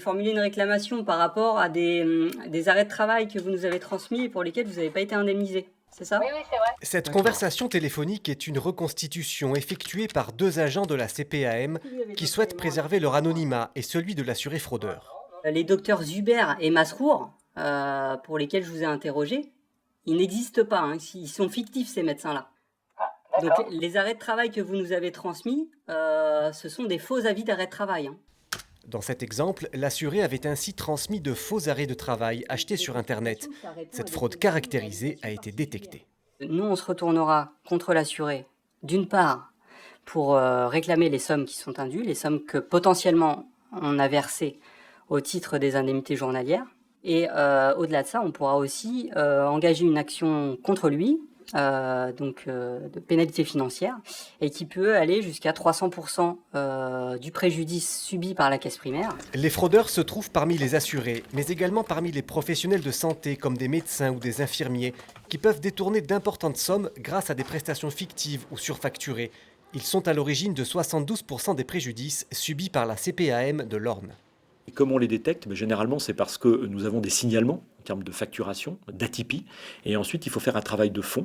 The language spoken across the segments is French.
Formuler une réclamation par rapport à des arrêts de travail que vous nous avez transmis et pour lesquels vous n'avez pas été indemnisé, c'est ça? Oui, oui, c'est vrai. Cette D'accord. conversation téléphonique est une reconstitution effectuée par deux agents de la CPAM qui souhaitent préserver leur anonymat et celui de l'assuré fraudeur. Les docteurs Zuber et Masrour, pour lesquels je vous ai interrogé, ils n'existent pas, hein, ils sont fictifs ces médecins-là. Donc D'accord. les arrêts de travail que vous nous avez transmis, ce sont des faux avis d'arrêt de travail, hein. Dans cet exemple, l'assuré avait ainsi transmis de faux arrêts de travail achetés sur Internet. Cette fraude caractérisée a été détectée. Nous, on se retournera contre l'assuré, d'une part, pour réclamer les sommes qui sont indues, les sommes que potentiellement on a versées au titre des indemnités journalières. Et au-delà de ça, on pourra aussi engager une action contre lui, de pénalité financière, et qui peut aller jusqu'à 300% du préjudice subi par la caisse primaire. Les fraudeurs se trouvent parmi les assurés, mais également parmi les professionnels de santé comme des médecins ou des infirmiers, qui peuvent détourner d'importantes sommes grâce à des prestations fictives ou surfacturées. Ils sont à l'origine de 72% des préjudices subis par la CPAM de l'Orne. Et comme on les détecte, généralement c'est parce que nous avons des signalements en termes de facturation, d'atypie, et ensuite il faut faire un travail de fond,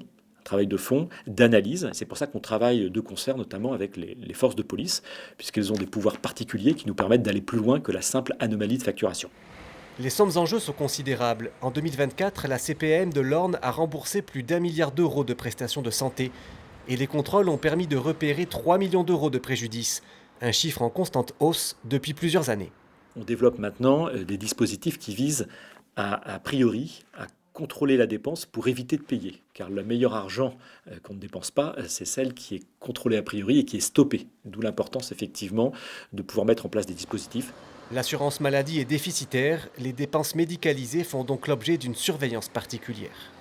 d'analyse. C'est pour ça qu'on travaille de concert notamment avec les forces de police, puisqu'elles ont des pouvoirs particuliers qui nous permettent d'aller plus loin que la simple anomalie de facturation. Les sommes en jeu sont considérables. En 2024, la CPAM de l'Orne a remboursé plus d'1 milliard d'euros de prestations de santé. Et les contrôles ont permis de repérer 3 millions d'euros de préjudice, un chiffre en constante hausse depuis plusieurs années. On développe maintenant des dispositifs qui visent a priori à contrôler la dépense pour éviter de payer. Car le meilleur argent qu'on ne dépense pas, c'est celle qui est contrôlée a priori et qui est stoppée. D'où l'importance effectivement de pouvoir mettre en place des dispositifs. L'assurance maladie est déficitaire, les dépenses médicalisées font donc l'objet d'une surveillance particulière.